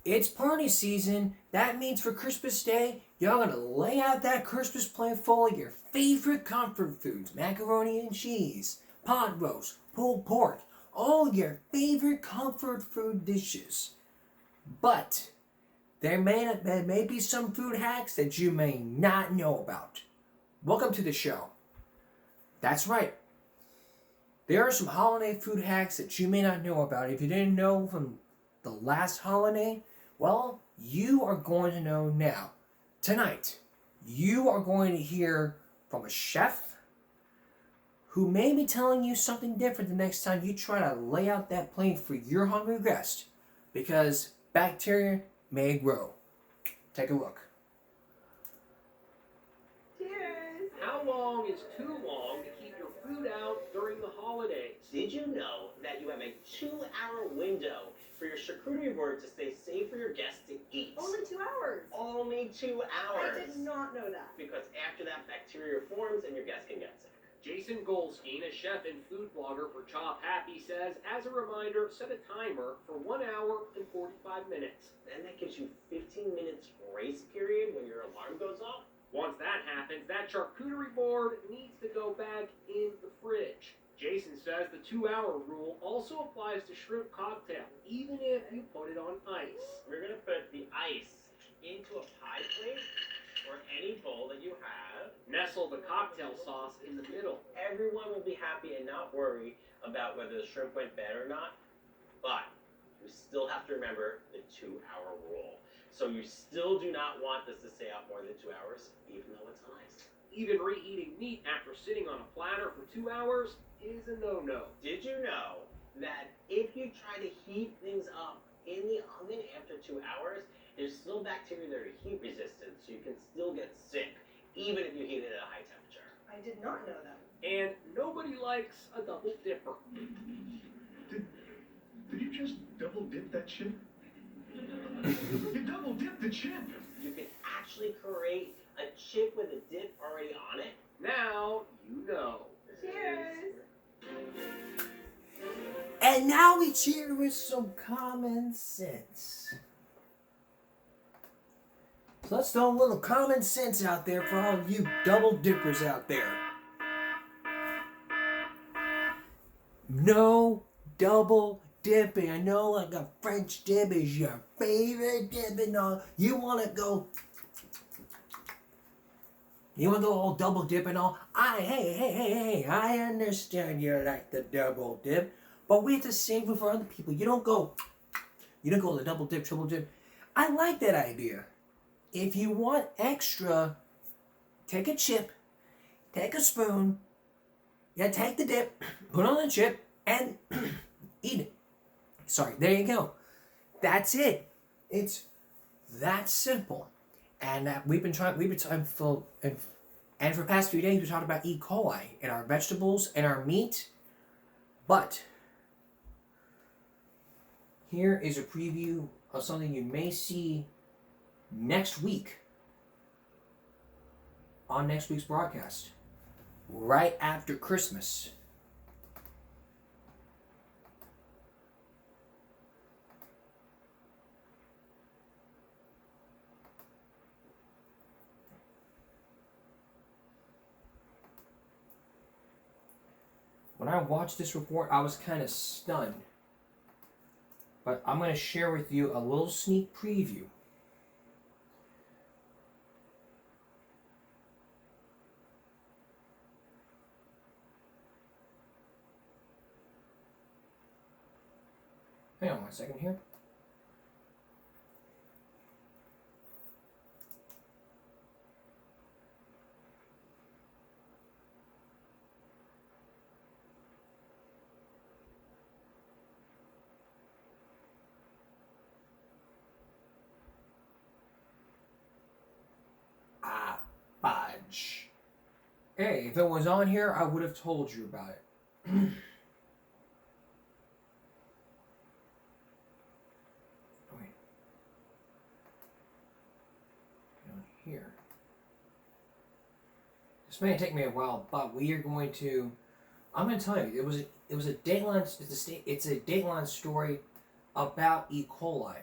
It's party season. That means for Christmas Day, y'all gonna lay out that Christmas plate full of your favorite comfort foods: macaroni and cheese, pot roast, pulled pork, all your favorite comfort food dishes. But there may be some food hacks that you may not know about. Welcome to the show. That's right. There are some holiday food hacks that you may not know about. If you didn't know from the last holiday, well, you are going to know now. Tonight, you are going to hear from a chef who may be telling you something different the next time you try to lay out that plate for your hungry guest, because bacteria may grow. Take a look. Cheers! How long is too long to keep your food out during the holidays? Did you know that you have a 2-hour window for your charcuterie board to stay safe for your guests to eat? Only 2 hours. Only 2 hours. I did not know that. Because after that, bacteria forms and your guests can get sick. Jason Goldstein, a chef and food blogger for Chop Happy, says, as a reminder, set a timer for 1 hour and 45 minutes. Then that gives you 15 minutes grace period when your alarm goes off. Once that happens, that charcuterie board needs to go back in the fridge. Jason says the 2-hour rule also applies to shrimp cocktail, even if you put it on ice. We're going to put the ice into a pie plate or any bowl that you have. Nestle the cocktail sauce in the middle. Everyone will be happy and not worry about whether the shrimp went bad or not. But you still have to remember the 2-hour rule. So you still do not want this to stay out more than 2 hours, even though it's on ice. Even reheating meat after sitting on a platter for 2 hours is a no-no. Did you know that if you try to heat things up in the oven after 2 hours, there's still bacteria that are heat resistant, so you can still get sick, even if you heat it at a high temperature. I did not know that. And nobody likes a double dipper. Did you just double dip that chip? You double dipped the chip! You can actually create a chip with a dip already on it. Now you know. Cheers! And now we cheer with some common sense. So let's throw a little common sense out there for all you double dippers out there. No double dipping. I know like a French dip is your favorite dip and all. You want to go all double dip and all. Hey, I understand you like the double dip, but we have to save it for other people. You don't go the double dip, triple dip. I like that idea. If you want extra, take a chip, take a spoon, take the dip, put on the chip, and eat it. Sorry, there you go. That's it. It's that simple. And we've been trying for the past few days we talked about E. coli in our vegetables and our meat. But here is a preview of something you may see next week on next week's broadcast, right after Christmas. When I watched this report, I was kind of stunned. But I'm going to share with you a little sneak preview. Hang on 1 second here. Fudge. Hey, if it was on here, I would have told you about it. Here. This may take me a while, but we are going to. I'm going to tell you, it was a Dateline. It's a Dateline story about E. coli.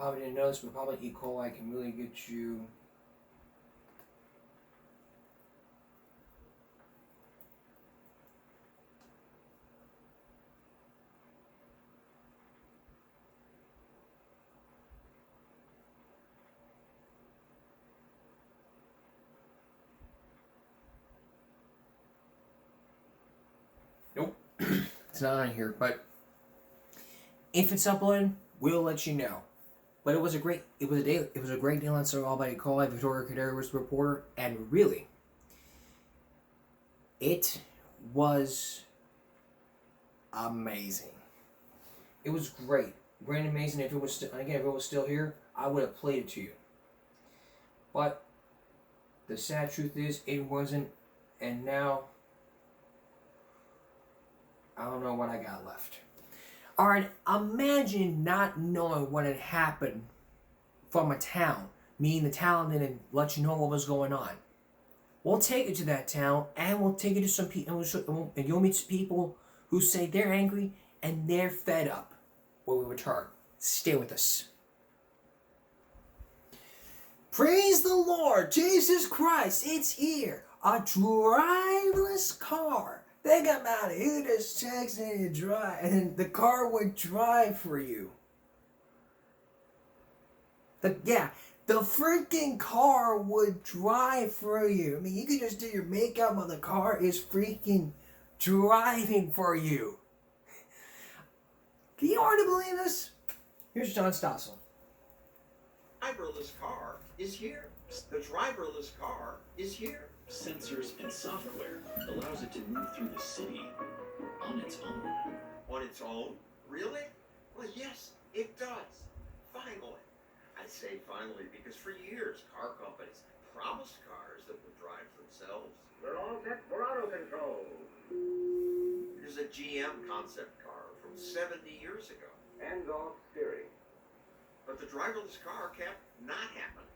probably didn't know this, but probably E. coli can really get you. Nope, it's not on here, but if it's uploaded, we'll let you know. But it was a great great deal on Sir Albany Call. Victoria Cadere was the reporter, and really, it was amazing. It was great, great and amazing. If it was if it was still here, I would have played it to you. But the sad truth is, it wasn't, and now I don't know what I got left. Alright, imagine not knowing what had happened from a town, meaning the town didn't let you know what was going on. We'll take you to that town, and we'll take you to some people, and you'll meet some people who say they're angry and they're fed up when we return. Stay with us. Praise the Lord, Jesus Christ, it's here. A driverless car. Think about it. You just checks in and drive, and the car would drive for you. The freaking car would drive for you. I mean, you could just do your makeup, but the car is freaking driving for you. Can you hardly believe this? Here's John Stossel. Driverless car is here. The driverless car is here. Sensors and software allows it to move through the city on its own. On its own? Really? Well, yes, it does. Finally. I say finally because for years car companies promised cars that would drive themselves. They're all set for auto control. There's a GM concept car from 70 years ago. Hands-off steering. But the driverless car kept not happening.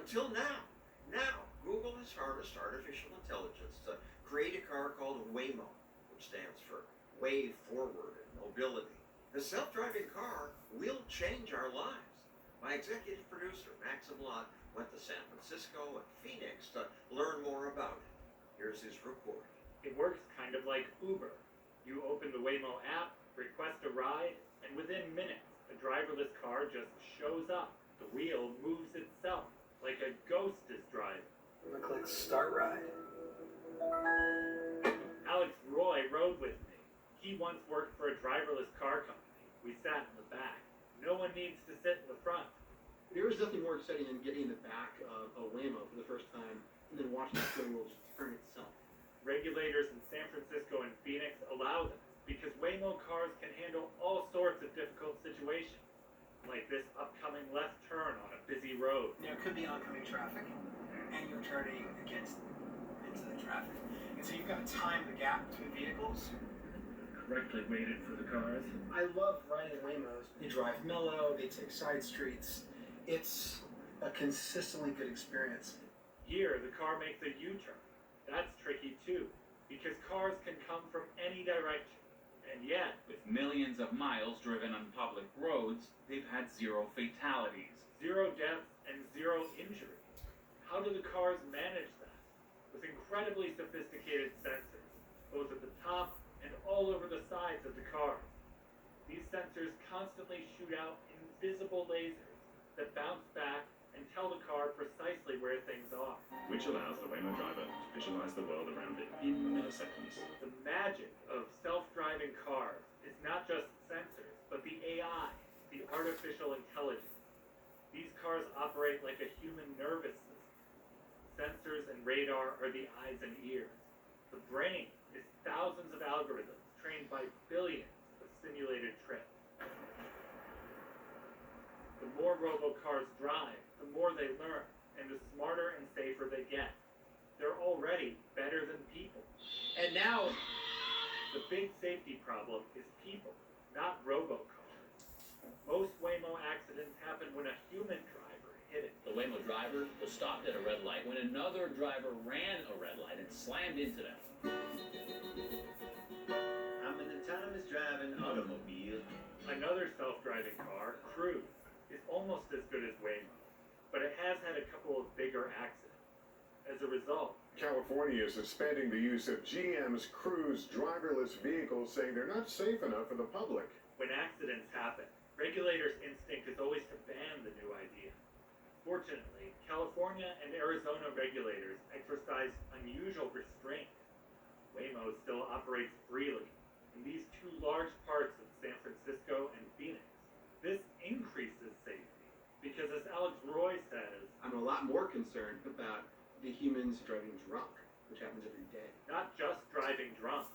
Until now. Now, Google has harnessed artificial intelligence to create a car called Waymo, which stands for Way Forward and Mobility. The self-driving car will change our lives. My executive producer, Maxim Lott, went to San Francisco and Phoenix to learn more about it. Here's his report. It works kind of like Uber. You open the Waymo app, request a ride, and within minutes, the driverless car just shows up. The wheel moves itself, like a ghost is driving. I'm gonna click Start Ride. Alex Roy rode with me. He once worked for a driverless car company. We sat in the back. No one needs to sit in the front. There is nothing more exciting than getting in the back of a Waymo for the first time and then watching the steering wheel just turn itself. Regulators in San Francisco and Phoenix allow this because Waymo cars can handle all sorts of difficult situations, like this upcoming left turn on a busy road. There could be oncoming traffic, and you're turning into the traffic. And so you've got to time the gap between vehicles. Correctly weighted for the cars. I love riding Waymos. They drive mellow, they take side streets. It's a consistently good experience. Here, the car makes a U-turn. That's tricky too, because cars can come from any direction. And yet, with millions of miles driven on public roads, they've had 0 fatalities. 0 deaths and 0 injuries. How do the cars manage that? With incredibly sophisticated sensors, both at the top and all over the sides of the cars. These sensors constantly shoot out invisible lasers that bounce back and tell the car precisely where things are. Which allows the Waymo driver to visualize the world around it in milliseconds. The magic of self-driving cars is not just sensors, but the AI, the artificial intelligence. These cars operate like a human nervous system. Sensors and radar are the eyes and ears. The brain is thousands of algorithms trained by billions of simulated trips. The more robocars drive, the more they learn, and the smarter and safer they get. They're already better than people. And now, the big safety problem is people, not robocars. Most Waymo accidents happen when a human driver hit it. The Waymo driver was stopped at a red light when another driver ran a red light and slammed into them. How many times drive an automobile? Another self-driving car, Cruise. is almost as good as Waymo, but it has had a couple of bigger accidents. As a result, California is suspending the use of GM's Cruise driverless vehicles, saying they're not safe enough for the public. when accidents happen, regulators' instinct is always to ban the new idea. Fortunately, California and Arizona regulators exercise unusual restraint. Waymo still operates freely in these two large parts of San Francisco and Phoenix. This increases safety because, as Alex Roy says, I'm a lot more concerned about the humans driving drunk, which happens every day. not just driving drunk.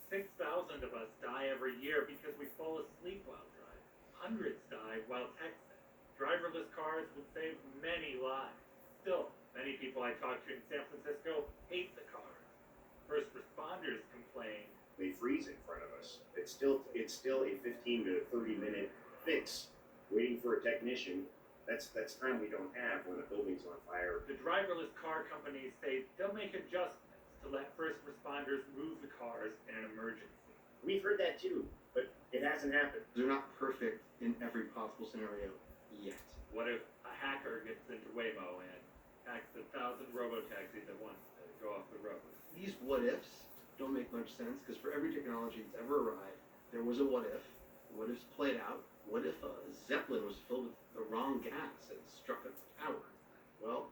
6,000 of us die every year because we fall asleep while driving. Hundreds die while texting. Driverless cars would save many lives. Still, many people I talk to in San Francisco hate the cars. First responders complain. They freeze in front of us. It's still a 15 to 30 minute fix. Waiting for a technician. That's time we don't have when the building's on fire. The driverless car companies say they'll make adjustments to let first responders move the cars in an emergency. We've heard that too, but it hasn't happened. They're not perfect in every possible scenario yet. What if a hacker gets into Waymo and hacks 1,000 robotaxis at once to go off the road? These what ifs don't make much sense because for every technology that's ever arrived, there was a what if. What if's played out. What if a Zeppelin was filled with the wrong gas and struck a tower? Well,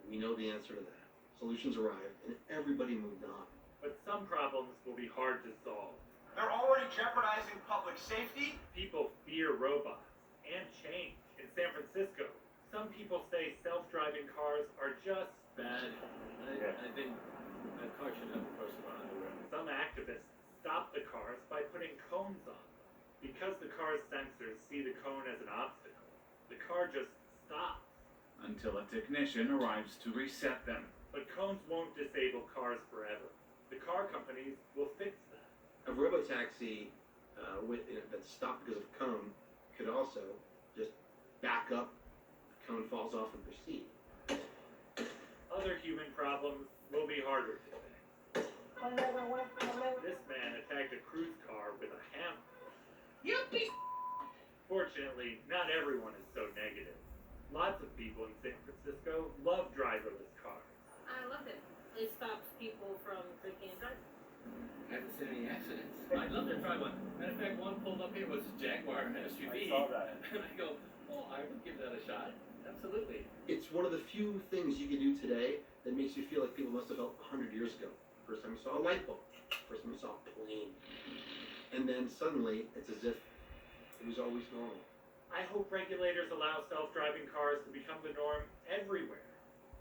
we know the answer to that. Solutions arrived and everybody moved on. But some problems will be hard to solve. They're already jeopardizing public safety. People fear robots and change. In San Francisco, some people say self-driving cars are just bad. I think a car should have a person behind the wheel. Some activists stop the cars by putting cones on them. Because the car's sensors see the cone as an obstacle, the car just stops. Until a technician arrives to reset them. But cones won't disable cars forever. The car companies will fix that. A robotaxi that's stopped because of a cone could also just back up, the cone falls off and proceed. Other human problems will be harder to fix. This man attacked a cruise car with a hammer. Fortunately, not everyone is so negative. Lots of people in San Francisco love driverless cars. I love it. It stops people from drinking and driving. I haven't seen any accidents. I'd love to try one. Matter of fact, one pulled up here was a Jaguar SUV. I saw that. And I go, oh, I would give that a shot. Absolutely. It's one of the few things you can do today that makes you feel like people must have felt 100 years ago. First time you saw a light bulb. First time you saw a plane. And then suddenly, it's as if it was always normal. I hope regulators allow self-driving cars to become the norm everywhere.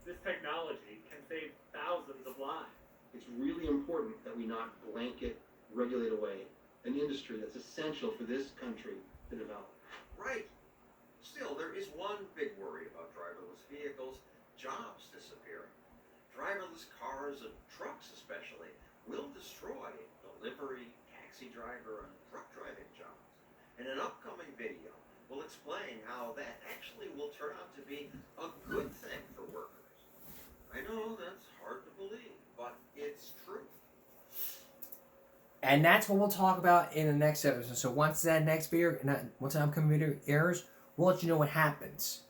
This technology can save thousands of lives. It's really important that we not blanket regulate away an industry that's essential for this country to develop. Right. Still, there is one big worry about driverless vehicles: jobs disappearing. Driverless cars and trucks especially will destroy delivery, taxi driver, and truck driving jobs. In an upcoming video, we'll explain how that actually will turn out to be a good thing for workers. I know that's hard to believe, but it's true. And that's what we'll talk about in the next episode. So once that next video, once that upcoming video airs, we'll let you know what happens.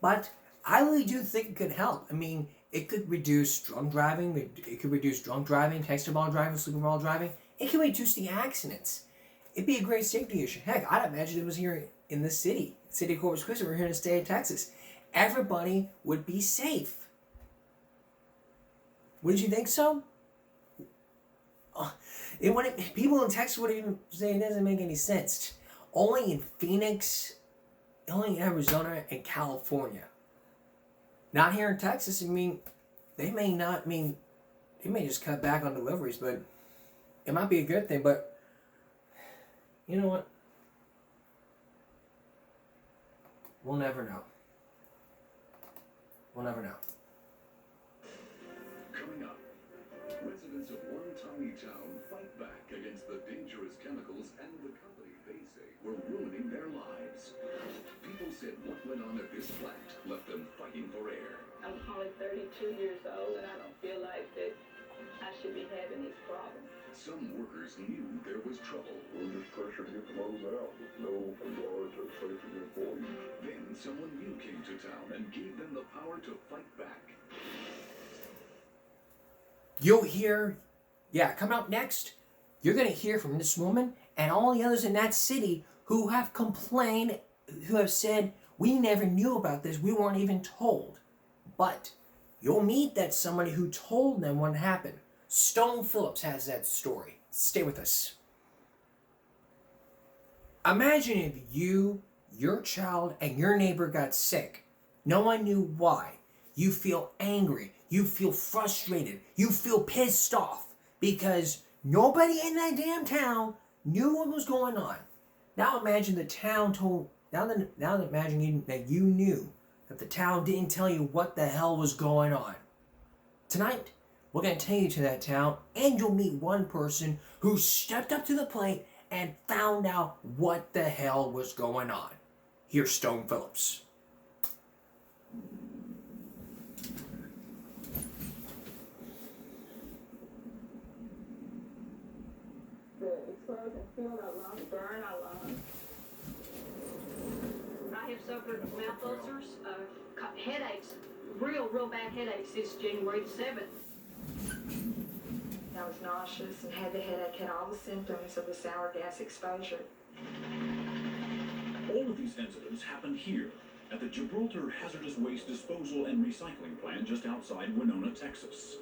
But I really do think it could help. I mean, it could reduce drunk driving. It could reduce drunk driving, texting while driving, sleeping while driving. It can reduce the accidents. It'd be a great safety issue. Heck, I'd imagine it was here in this city of Corpus Christi. We're here in the state of Texas. Everybody would be safe. Wouldn't you think so? People in Texas would even say it doesn't make any sense. Only in Phoenix, only in Arizona and California. Not here in Texas. I mean, they may just cut back on deliveries, but it might be a good thing. But you know what? We'll never know. We'll never know. Coming up, residents of one tiny town fight back against the dangerous chemicals and the company they say were ruining their lives. People said what went on at this plant left them fighting for air. I'm only 32 years old and I don't feel like that I should be having these problems. Some workers knew there was trouble. We're just pressured to get the loads out. No regard to safety of the employees. Then someone new came to town and gave them the power to fight back. You'll hear, coming up next, you're going to hear from this woman and all the others in that city who have complained, who have said, we never knew about this, we weren't even told. But you'll meet that somebody who told them what happened. Stone Phillips has that story. Stay with us. Imagine if you, your child, and your neighbor got sick. No one knew why. You feel angry. You feel frustrated. You feel pissed off because nobody in that damn town knew what was going on. Now imagine the town told. Now imagine that you knew that the town didn't tell you what the hell was going on. Tonight, we're going to take you to that town, and you'll meet one person who stepped up to the plate and found out what the hell was going on. Here's Stone Phillips. The explosion filled our lungs, burned our lungs. I have suffered mouth ulcers, headaches, real bad headaches since January the 7th. I was nauseous and had the headache, had all the symptoms of the sour gas exposure. All of these incidents happened here at the Gibraltar Hazardous Waste Disposal and Recycling Plant just outside Winona, Texas.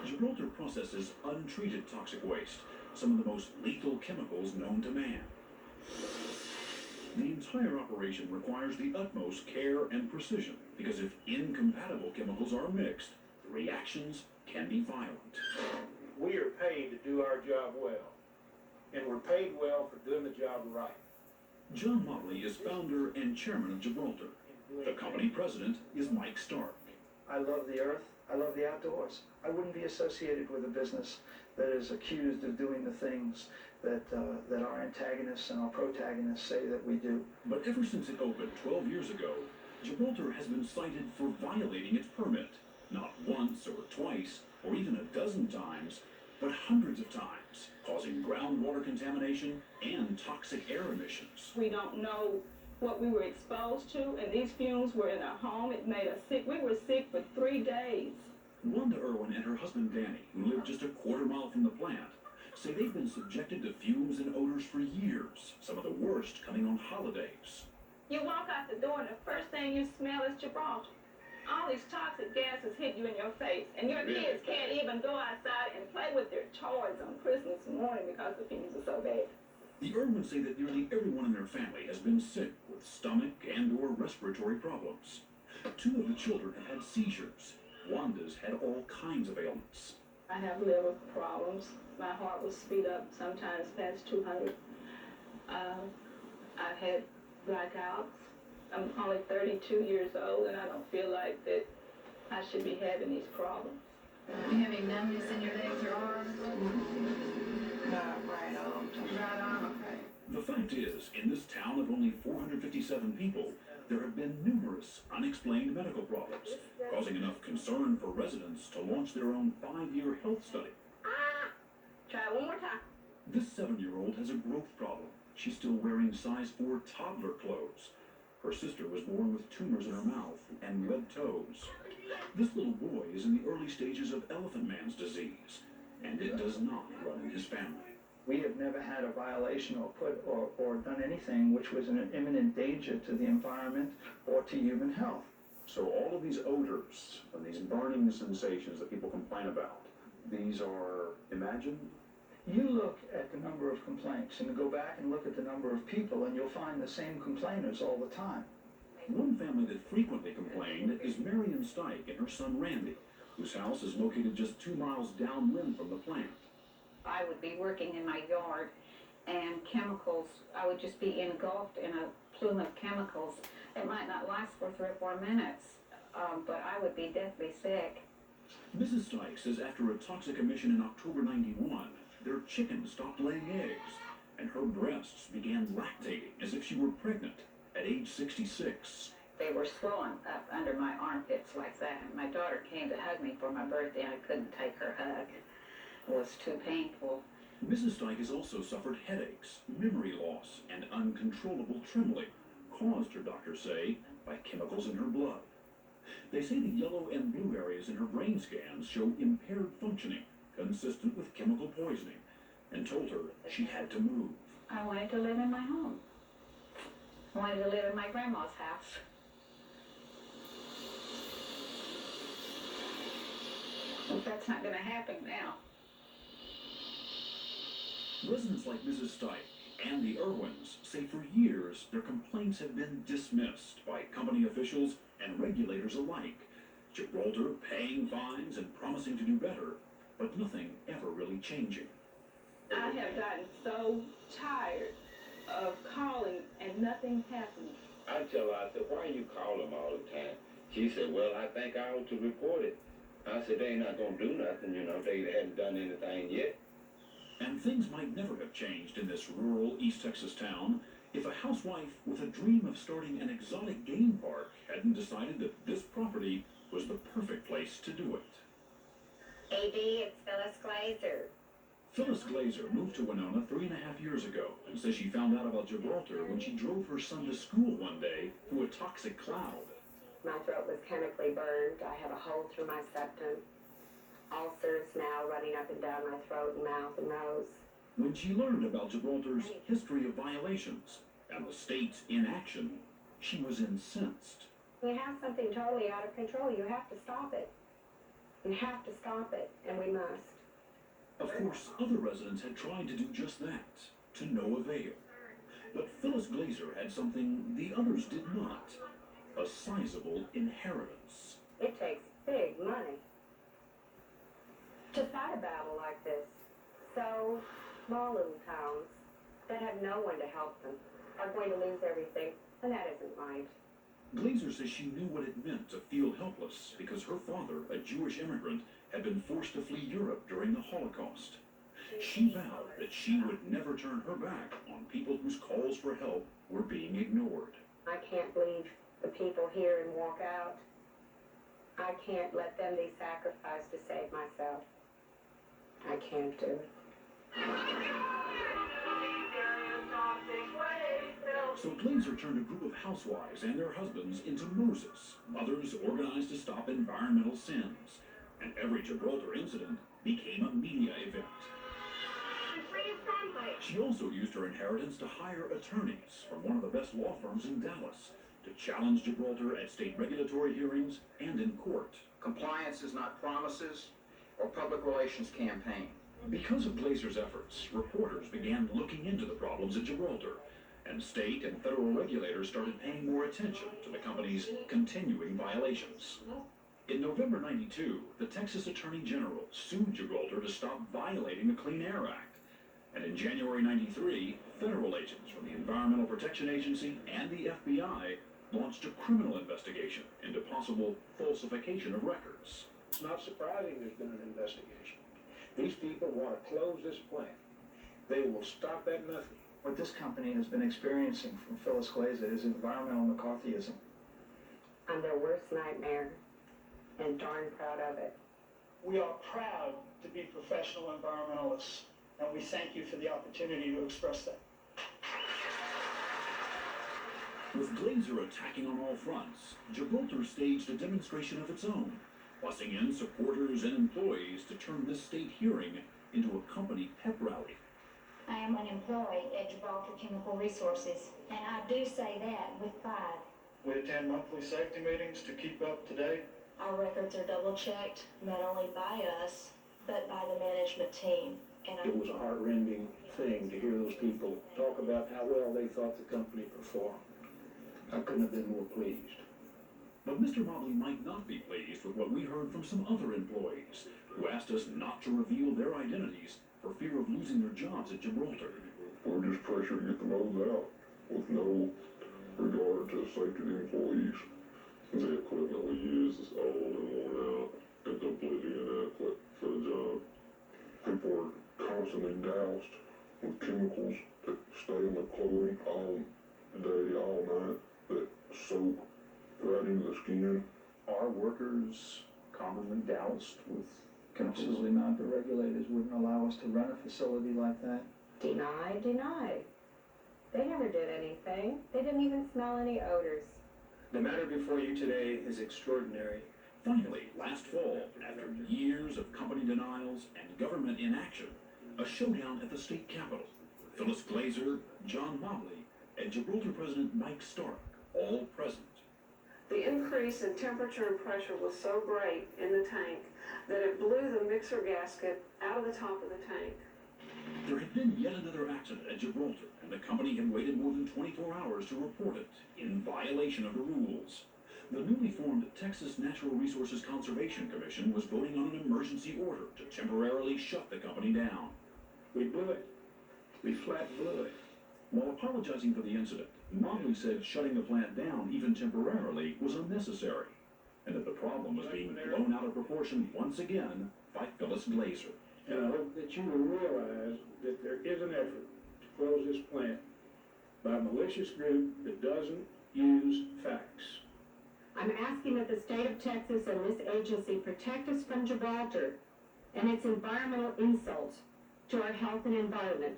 Gibraltar processes untreated toxic waste, some of the most lethal chemicals known to man. The entire operation requires the utmost care and precision because if incompatible chemicals are mixed, the reactions can be violent. We are paid to do our job well, and we're paid well for doing the job right. John Motley is founder and chairman of Gibraltar. The company president is Mike Stark. I love the earth. I love the outdoors. I wouldn't be associated with a business that is accused of doing the things that our antagonists and our protagonists say that we do. But ever since it opened 12 years ago, Gibraltar has been cited for violating its permit. Not once or twice, or even a dozen times, but hundreds of times, causing groundwater contamination and toxic air emissions. We don't know what we were exposed to, and these fumes were in our home. It made us sick. We were sick for 3 days. Wanda Irwin and her husband Danny, who live just a quarter mile from the plant, say they've been subjected to fumes and odors for years, some of the worst coming on holidays. You walk out the door, and the first thing you smell is Gibraltar. All these toxic gases hit you in your face, and your kids can't even go outside and play with their toys on Christmas morning because the fumes are so bad. The Irwins say that nearly everyone in their family has been sick with stomach and or respiratory problems. 2 of the children have had seizures. Wanda's had all kinds of ailments. I have liver problems. My heart will speed up sometimes past 200. I've had blackouts. I'm only 32 years old, and I don't feel like that I should be having these problems. Are you having numbness in your legs or arms? Right arm. Right arm, okay. The fact is, in this town of only 457 people, there have been numerous unexplained medical problems, causing enough concern for residents to launch their own 5-year health study. Try it one more time. This 7-year-old has a growth problem. She's still wearing size 4 toddler clothes. Her sister was born with tumors in her mouth and red toes. This little boy is in the early stages of Elephant Man's disease, and it does not run in his family. We have never had a violation or done anything which was an imminent danger to the environment or to human health. So all of these odors and these burning sensations that people complain about, these are imagined? You look at the number of complaints and go back and look at the number of people and you'll find the same complainers all the time. One family that frequently complained is Marion Stike and her son Randy, whose house is located just 2 miles downwind from the plant. I would be working in my yard, and chemicals, I would just be engulfed in a plume of chemicals. It might not last for 3 or 4 minutes, but I would be deathly sick. Mrs. Stike says after a toxic emission in October '91, their chickens stopped laying eggs, and her breasts began lactating as if she were pregnant at age 66. They were swollen up under my armpits like that. My daughter came to hug me for my birthday, and I couldn't take her hug. It was too painful. Mrs. Steik has also suffered headaches, memory loss, and uncontrollable trembling, caused, her doctors say, by chemicals in her blood. They say the yellow and blue areas in her brain scans show impaired functioning, consistent with chemical poisoning, and told her she had to move. I wanted to live in my home. I wanted to live in my grandma's house. But that's not going to happen now. Residents like Mrs. Steik and the Irwins say for years their complaints have been dismissed by company officials and regulators alike. Gibraltar paying fines and promising to do better, but nothing ever really changing. I have gotten so tired of calling and nothing happening. I tell her, I said, why you call them all the time? She said, well, I think I ought to report it. I said, they ain't not gonna do nothing, you know, they hadn't done anything yet. And things might never have changed in this rural East Texas town if a housewife with a dream of starting an exotic game park hadn't decided that this property was the perfect place to do it. AD, it's Phyllis Glazer. Phyllis Glazer moved to Winona 3.5 years ago and says she found out about Gibraltar when she drove her son to school one day through a toxic cloud. My throat was chemically burned. I have a hole through my septum. Ulcers now running up and down my throat and mouth and nose. When she learned about Gibraltar's history of violations and the state's inaction, she was incensed. When you have something totally out of control, you have to stop it. You have to stop it, and we must. Of course, other residents had tried to do just that, to no avail. But Phyllis Glazer had something the others did not. A sizable inheritance. It takes big money to fight a battle like this. So, small little towns that have no one to help them are going to lose everything, and that isn't right. Glazer says she knew what it meant to feel helpless because her father, a Jewish immigrant, had been forced to flee Europe during the Holocaust. She vowed that she would never turn her back on people whose calls for help were being ignored. I can't leave the people here and walk out. I can't let them be sacrificed to save myself. I can't do it. So Glazer turned a group of housewives and their husbands into Moses, mothers organized to stop environmental sins. And every Gibraltar incident became a media event. She also used her inheritance to hire attorneys from one of the best law firms in Dallas to challenge Gibraltar at state regulatory hearings and in court. Compliance is not promises or public relations campaign. Because of Glazer's efforts, reporters began looking into the problems at Gibraltar, and state and federal regulators started paying more attention to the company's continuing violations. In November '92, the Texas Attorney General sued Gibraltar to stop violating the Clean Air Act. And in January '93, federal agents from the Environmental Protection Agency and the FBI launched a criminal investigation into possible falsification of records. It's not surprising there's been an investigation. These people want to close this plant. They will stop at nothing. What this company has been experiencing from Phyllis Glazer is environmental McCarthyism. I'm their worst nightmare, and darn proud of it. We are proud to be professional environmentalists, and we thank you for the opportunity to express that. With Glazer attacking on all fronts, Gibraltar staged a demonstration of its own, bussing in supporters and employees to turn this state hearing into a company pep rally. I am an employee at Gibraltar Chemical Resources, and I do say that with pride. We attend monthly safety meetings to keep up to date. Our records are double-checked, not only by us, but by the management team. And It was a heart-rending thing to hear those people talk about how well they thought the company performed. I couldn't have been more pleased. But Mr. Mobley might not be pleased with what we heard from some other employees who asked us not to reveal their identities for fear of losing their jobs at Gibraltar. We're just pressured to get the loads out with no regard to the safety of the employees. The equipment we use is old and worn out and completely inadequate for the job. People are constantly doused with chemicals that stay in the clothing all day, all night, that soak right into the skin. Are workers commonly doused with chemicals? Absolutely not. The regulators wouldn't allow hours to run a facility like that? Deny, deny. They never did anything. They didn't even smell any odors. The matter before you today is extraordinary. Finally, last fall, after years of company denials and government inaction, a showdown at the state capitol. Phyllis Glazer, John Mobley, and Gibraltar President Mike Stark, all present. The increase in temperature and pressure was so great in the tank that it blew the mixer gasket out of the top of the tank. There had been yet another accident at Gibraltar, and the company had waited more than 24 hours to report it, in violation of the rules. The newly formed Texas Natural Resources Conservation Commission was voting on an emergency order to temporarily shut the company down. We blew it. We flat blew it. While apologizing for the incident, Mobley said shutting the plant down, even temporarily, was unnecessary, and that the problem was being blown out of proportion once again by Phyllis Glazer. And I hope that you will realize that there is an effort to close this plant by a malicious group that doesn't use facts. I'm asking that the state of Texas and this agency protect us from Gibraltar and its environmental insult to our health and environment.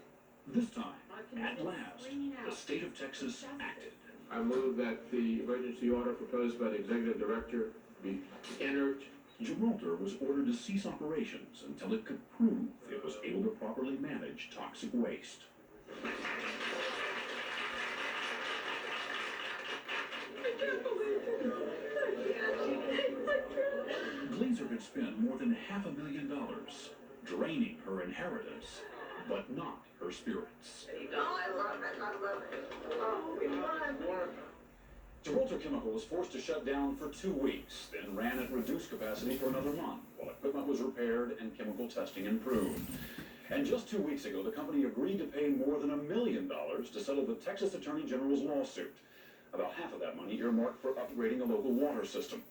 This time, at last, the state of Texas acted. I move that the emergency order proposed by the executive director be entered. Gibraltar was ordered to cease operations until it could prove it was able to properly manage toxic waste. Glazer had spent more than $500,000, draining her inheritance, but not her spirits. Oh, I love it, I love it. Oh, we won. Gibraltar Chemical was forced to shut down for 2 weeks, then ran at reduced capacity for another month, while equipment was repaired and chemical testing improved. And just 2 weeks ago, the company agreed to pay more than $1 million to settle the Texas Attorney General's lawsuit. About half of that money earmarked for upgrading a local water system.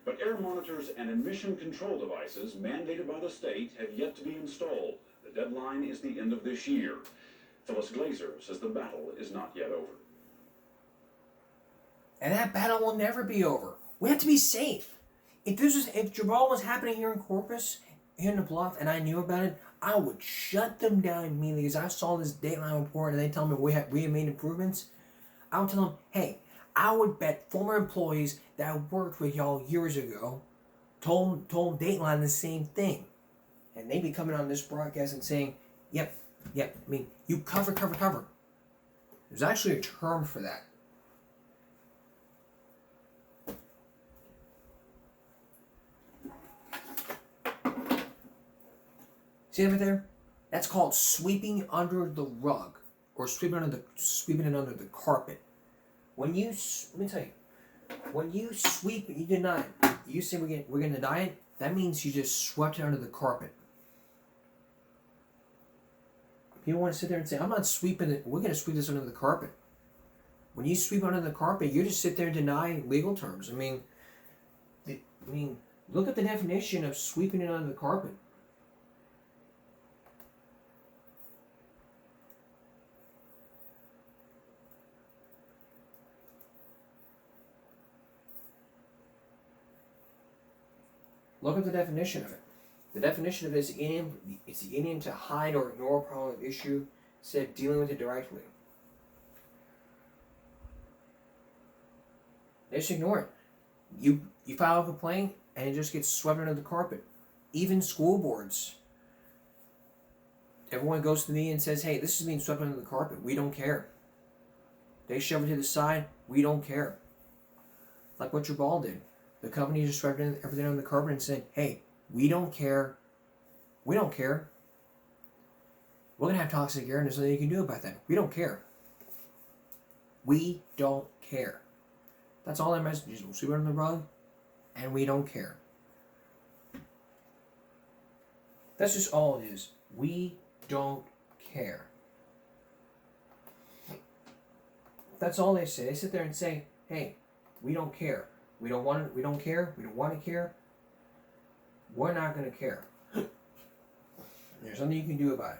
But air monitors and emission control devices mandated by the state have yet to be installed. The deadline is the end of this year. Phyllis Glazer says the battle is not yet over. And that battle will never be over. We have to be safe. If Gibraltar was happening here in Corpus, here in the Bluff, and I knew about it, I would shut them down immediately because I saw this Dateline report and they tell me we have made improvements. I would tell them, hey, I would bet former employees that I worked with y'all years ago told Dateline the same thing. And they'd be coming on this broadcast and saying, yep, I mean, you cover. There's actually a term for that. See over there? That's called sweeping under the rug, or sweeping it under the carpet. When you, let me tell you, when you sweep, you deny it. You say we're gonna deny it. That means you just swept it under the carpet. You don't want to sit there and say, "I'm not sweeping it. We're gonna sweep this under the carpet." When you sweep under the carpet, you just sit there and deny legal terms. I mean, look at the definition of sweeping it under the carpet. Look at the definition of it. The definition of it is it's the Indian to hide or ignore a problem or issue, instead of dealing with it directly. They just ignore it. You file a complaint and it just gets swept under the carpet. Even school boards. Everyone goes to me and says, hey, this is being swept under the carpet. We don't care. They shove it to the side. We don't care. Like what Jabal did. The company just swept everything under the carpet and said, hey, we don't care. We don't care. We're going to have toxic air and there's nothing you can do about that. We don't care. We don't care. That's all their message is. We'll sweep it under the rug and we don't care. That's just all it is. We don't care. That's all they say. They sit there and say, hey, we don't care. We don't want it. We don't care. We don't want to care. We're not going to care. There's nothing you can do about it.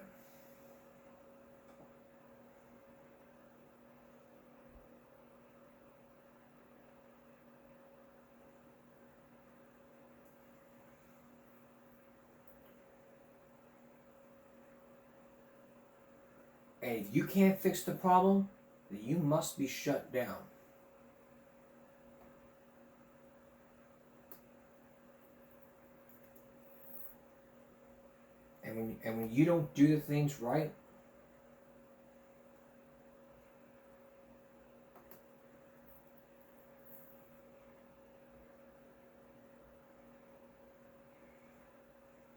And if you can't fix the problem, then you must be shut down. And when you don't do the things right,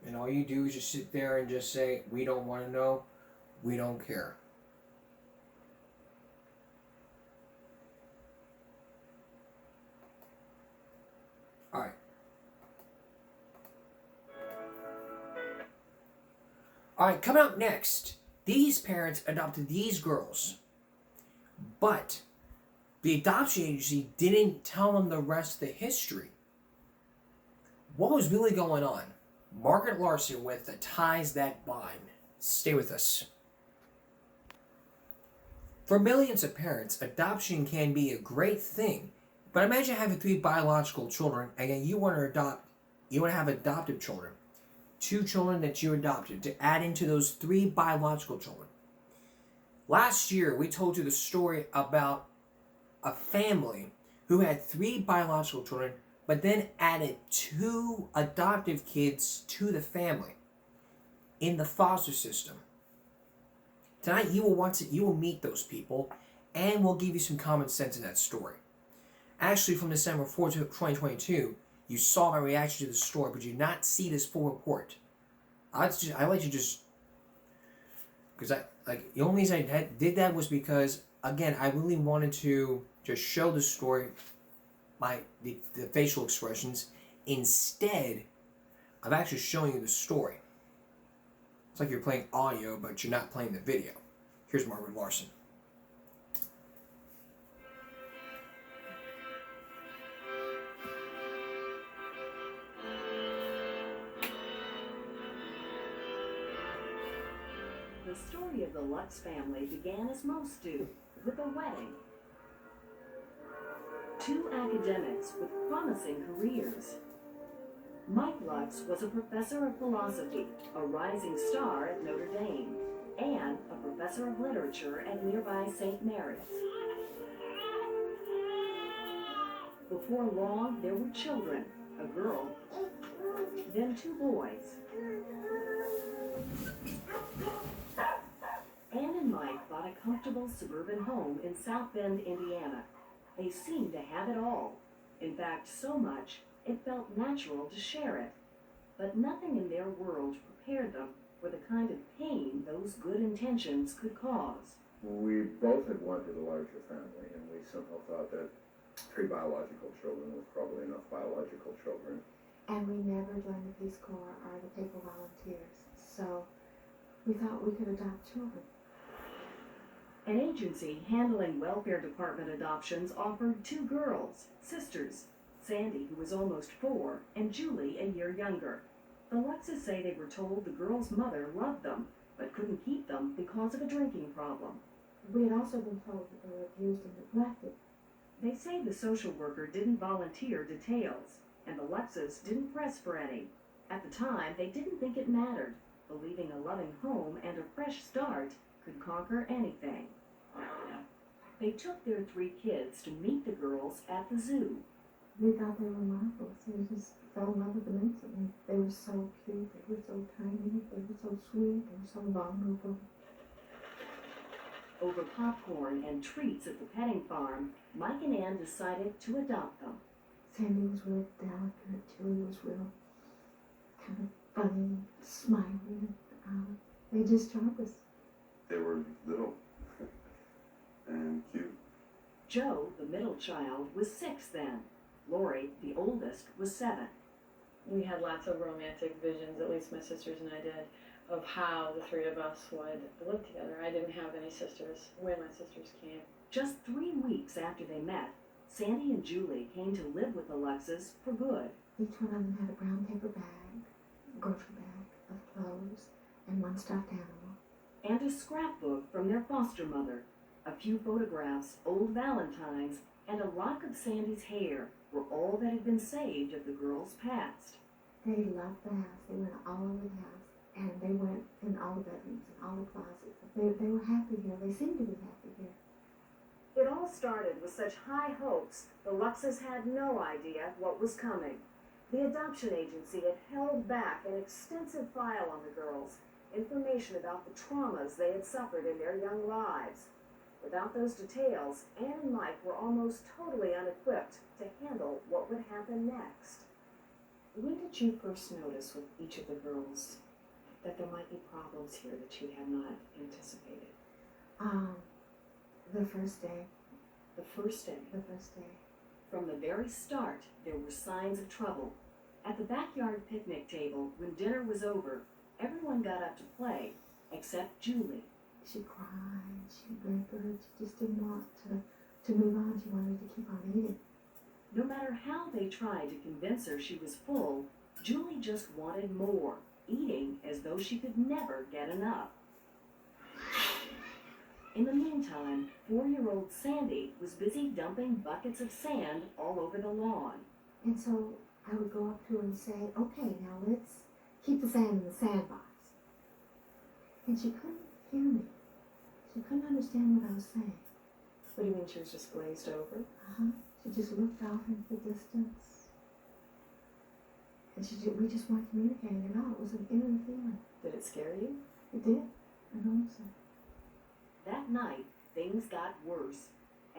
and all you do is just sit there and just say, we don't want to know, we don't care. Alright. Alright, coming up next, these parents adopted these girls, but the adoption agency didn't tell them the rest of the history. What was really going on? Margaret Larson with The Ties That Bind. Stay with us. For millions of parents, adoption can be a great thing, but imagine having 3 biological children, and then you want to have adoptive children. 2 children that you adopted to add into those 3 biological children. Last year, we told you the story about a family who had 3 biological children, but then added 2 adoptive kids to the family in the foster system. Tonight, you will meet those people, and we'll give you some common sense in that story. Actually, from December 4th, 2022, you saw my reaction to the story, but you did not see this full report. I let you just, because the only reason I did that was because, again, I really wanted to just show the story, the facial expressions, instead of actually showing you the story. It's like you're playing audio, but you're not playing the video. Here's Margaret Larson. The story of the Lutz family began as most do, with a wedding. 2 academics with promising careers. Mike Lutz was a professor of philosophy, a rising star at Notre Dame, and a professor of literature at nearby St. Mary's. Before long, there were children, a girl, then 2 boys. Ann and Mike bought a comfortable suburban home in South Bend, Indiana. They seemed to have it all. In fact, so much, it felt natural to share it. But nothing in their world prepared them for the kind of pain those good intentions could cause. We both had wanted a larger family, and we somehow thought that 3 biological children was probably enough biological children. And we never joined the Peace Corps or the Paper Volunteers, so we thought we could adopt children. An agency handling welfare department adoptions offered 2 girls, sisters, Sandy, who was almost 4, and Julie, a year younger. The Lutzes say they were told the girls' mother loved them, but couldn't keep them because of a drinking problem. We had also been told that they were abused and neglected. They say the social worker didn't volunteer details, and the Lutzes didn't press for any. At the time, they didn't think it mattered, believing a loving home and a fresh start could conquer anything. They took their 3 kids to meet the girls at the zoo. We thought they were marvelous. We just fell in love with them instantly. They were so cute, they were so tiny, they were so sweet, they were so vulnerable. Over popcorn and treats at the petting farm, Mike and Ann decided to adopt them. Sandy was real delicate, Julie was real kind of funny, smiling. They just charmed us. They were little and cute. Joe, the middle child, was 6 then. Lori, the oldest, was 7. We had lots of romantic visions, at least my sisters and I did, of how the 3 of us would live together. I didn't have any sisters when my sisters came. Just 3 weeks after they met, Sandy and Julie came to live with the Lutzes for good. Each one of them had a brown paper bag, a grocery bag of clothes, and 1 stuffed animal. And a scrapbook from their foster mother. A few photographs, old valentines, and a lock of Sandy's hair were all that had been saved of the girls' past. They loved the house. They went all over the house. And they went in all the bedrooms and all the closets. They were happy here. They seemed to be happy here. It all started with such high hopes, the Luxes had no idea what was coming. The adoption agency had held back an extensive file on the girls, information about the traumas they had suffered in their young lives. Without those details, Anne and Mike were almost totally unequipped to handle what would happen next. When did you first notice with each of the girls that there might be problems here that you had not anticipated? The first day. The first day? The first day. From the very start, there were signs of trouble. At the backyard picnic table, when dinner was over, everyone got up to play, except Julie. She cried, she whimpered, she just didn't want to move on. She wanted to keep on eating. No matter how they tried to convince her she was full, Julie just wanted more, eating as though she could never get enough. In the meantime, 4-year-old Sandy was busy dumping buckets of sand all over the lawn. And so I would go up to her and say, okay, now let's keep the sand in the sandbox. And she couldn't hear me. She couldn't understand what I was saying. What do you mean she was just glazed over? She just looked off into the distance. And we just weren't communicating at all. It was an inner feeling. Did it scare you? It did. Enormously. That night, things got worse.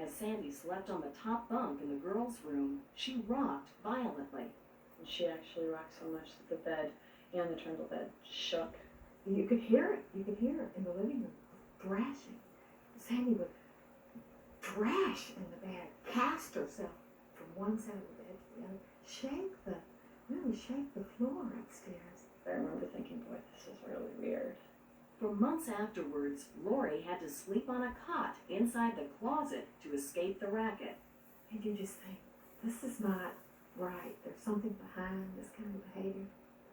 As Sandy slept on the top bunk in the girls' room, she rocked violently. And she actually rocked so much that the bed and the trundle bed shook. You could hear it. You could hear it in the living room, thrashing. Sandy would thrash in the bed, cast herself from one side of the bed to the other, really shake the floor upstairs. I remember thinking, boy, this is really weird. For months afterwards, Lori had to sleep on a cot inside the closet to escape the racket. And you just think, this is not right. There's something behind this kind of behavior.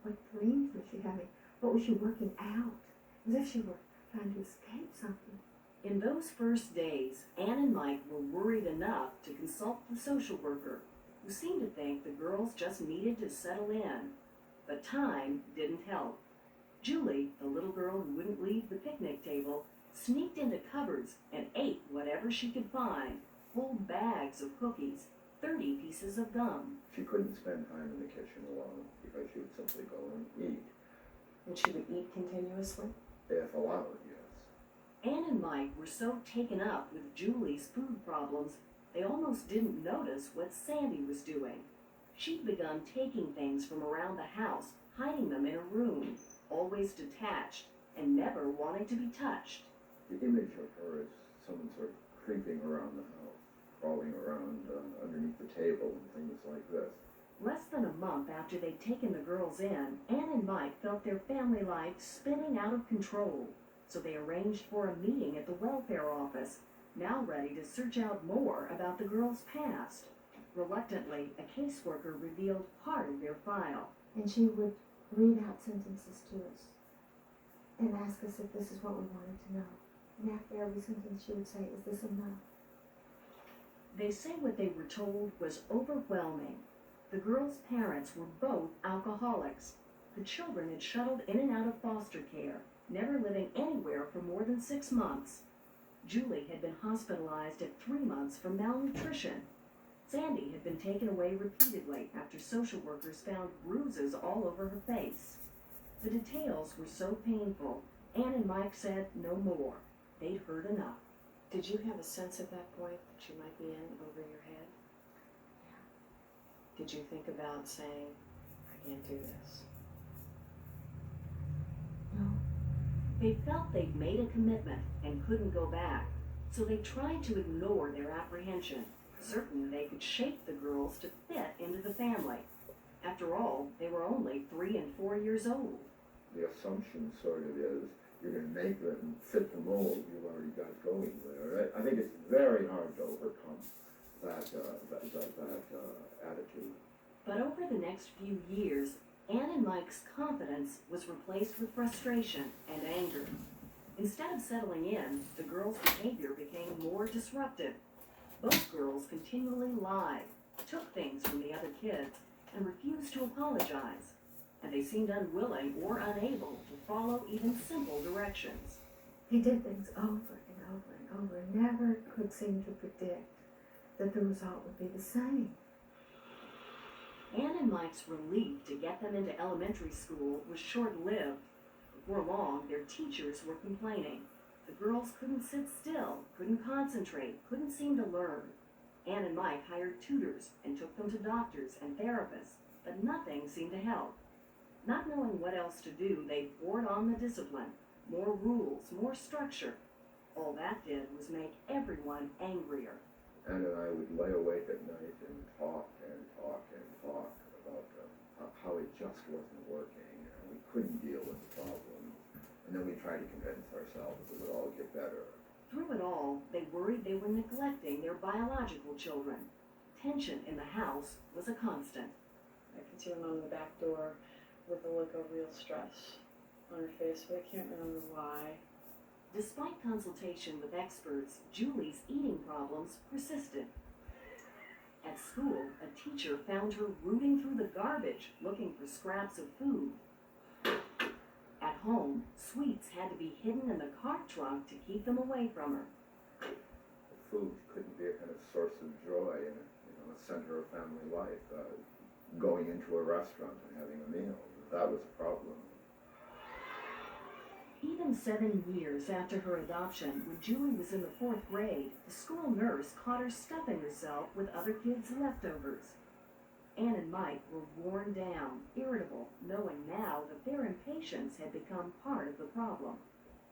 What dreams was she having? What was she working out? As if she were trying to escape something. In those first days, Anne and Mike were worried enough to consult the social worker, who seemed to think the girls just needed to settle in. But time didn't help. Julie, the little girl who wouldn't leave the picnic table, sneaked into cupboards and ate whatever she could find. Whole bags of cookies, 30 pieces of gum. She couldn't spend time in the kitchen alone because she would simply go and eat. And she would eat continuously? If allowed, yes. Anne and Mike were so taken up with Julie's food problems, they almost didn't notice what Sandy was doing. She'd begun taking things from around the house, hiding them in a room, always detached and never wanting to be touched. The image of her as someone sort of creeping around the house, crawling around underneath the table and things like this. Less than a month after they'd taken the girls in, Anne and Mike felt their family life spinning out of control. So they arranged for a meeting at the welfare office, now ready to search out more about the girls' past. Reluctantly, a caseworker revealed part of their file. And she would read out sentences to us and ask us if this is what we wanted to know. And after every sentence she would say, is this enough? They say what they were told was overwhelming. The girls' parents were both alcoholics. The children had shuttled in and out of foster care, never living anywhere for more than 6 months. Julie had been hospitalized at 3 months for malnutrition. Sandy had been taken away repeatedly after social workers found bruises all over her face. The details were so painful, Anne and Mike said no more. They'd heard enough. Did you have a sense at that point that you might be in over your head? Yeah. Did you think about saying, I can't do this? No. They felt they'd made a commitment and couldn't go back, so they tried to ignore their apprehension, certain they could shape the girls to fit into the family. After all, they were only 3 and 4 years old. The assumption sort of is you're going to make them fit the mold you've already got going there. I think it's very hard to overcome that attitude. But over the next few years, Anne and Mike's confidence was replaced with frustration and anger. Instead of settling in, the girls' behavior became more disruptive. Both girls continually lied, took things from the other kids, and refused to apologize. And they seemed unwilling or unable to follow even simple directions. He did things over and over and over and never could seem to predict that the result would be the same. Ann and Mike's relief to get them into elementary school was short-lived. Before long, their teachers were complaining. The girls couldn't sit still, couldn't concentrate, couldn't seem to learn. Ann and Mike hired tutors and took them to doctors and therapists, but nothing seemed to help. Not knowing what else to do, they poured on the discipline, more rules, more structure. All that did was make everyone angrier. Ann and I would lay awake at night and talk about how it just wasn't working, and we couldn't deal with the problem. And then we tried to convince ourselves it would all get better. Through it all, they worried they were neglecting their biological children. Tension in the house was a constant. I could see her mom in the back door with a look of real stress on her face, but I can't remember why. Despite consultation with experts, Julie's eating problems persisted. At school, a teacher found her rooting through the garbage looking for scraps of food. At home, sweets had to be hidden in the car trunk to keep them away from her. Food couldn't be a kind of source of joy and a center of family life. Going into a restaurant and having a meal, that was a problem. Even 7 years after her adoption, when Julie was in the 4th grade, the school nurse caught her stuffing herself with other kids' leftovers. Ann and Mike were worn down, irritable, knowing now that their impatience had become part of the problem.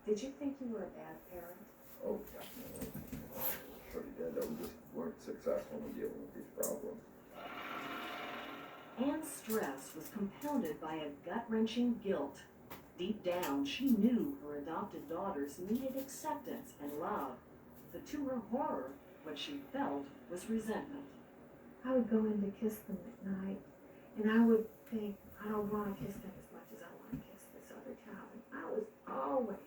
Did you think you were a bad parent? Oh, definitely. Sure we did. That we just weren't successful in dealing with these problems. Ann's stress was compounded by a gut-wrenching guilt. Deep down, she knew her adopted daughters needed acceptance and love. But to her horror, what she felt was resentment. I would go in to kiss them at night, and I would think, I don't want to kiss them as much as I want to kiss this other child. And I was always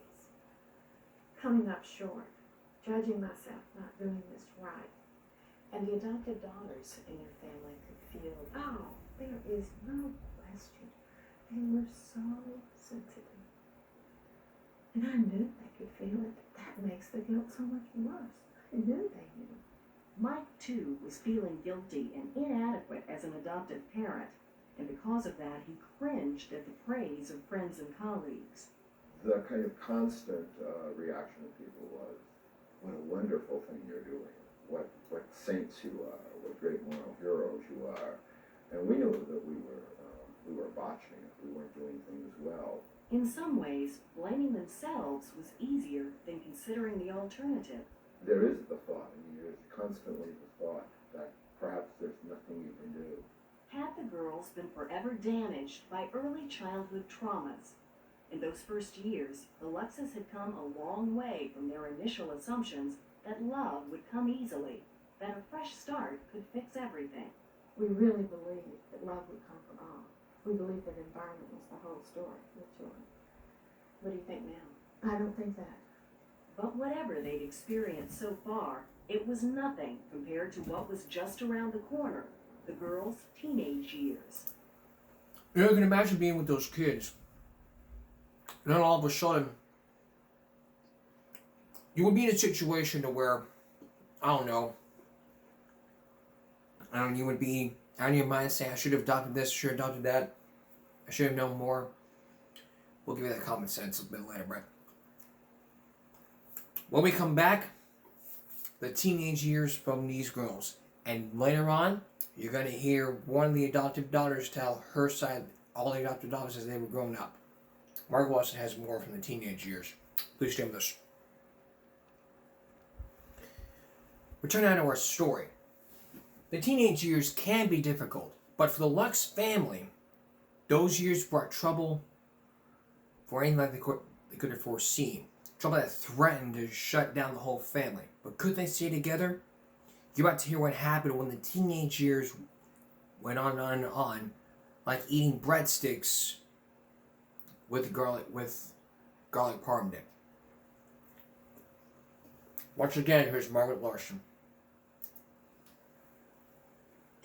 coming up short, judging myself not doing this right. And the adopted daughters in your family could feel that. Oh, there is no question. They were so sensitive. And I knew they could feel it. That makes the guilt so much worse. I knew they knew. Mike, too, was feeling guilty and inadequate as an adoptive parent, and because of that, he cringed at the praise of friends and colleagues. The kind of constant reaction of people was, what a wonderful thing you're doing, what saints you are, what great moral heroes you are. And we knew that we were botching it, we weren't doing things well. In some ways, blaming themselves was easier than considering the alternative. There is the thought, there's constantly the thought that perhaps there's nothing you can do. Had the girls been forever damaged by early childhood traumas? In those first years, the Luxes had come a long way from their initial assumptions that love would come easily, that a fresh start could fix everything. We really believed that love would come from all. We believed that environment was the whole story with children. What do you think now? I don't think that. But whatever they'd experienced so far, it was nothing compared to what was just around the corner, the girls' teenage years. You can imagine being with those kids. And then all of a sudden, you would be in a situation to where, I don't know, you would be out of your mind saying, I should have adopted this, I should have adopted that, I should have known more. We'll give you that common sense a bit later, Brett. When we come back, the teenage years from these girls. And later on, you're going to hear one of the adoptive daughters tell her side, all the adoptive daughters as they were growing up. Mark Watson has more from the teenage years. Please stay with us. Return now to our story. The teenage years can be difficult, but for the Lux family, those years brought trouble for anything like they could have foreseen. Trouble that threatened to shut down the whole family. But could they stay together? You're about to hear what happened when the teenage years went on and on, like eating breadsticks with garlic parm dip. Once again, here's Margaret Larson.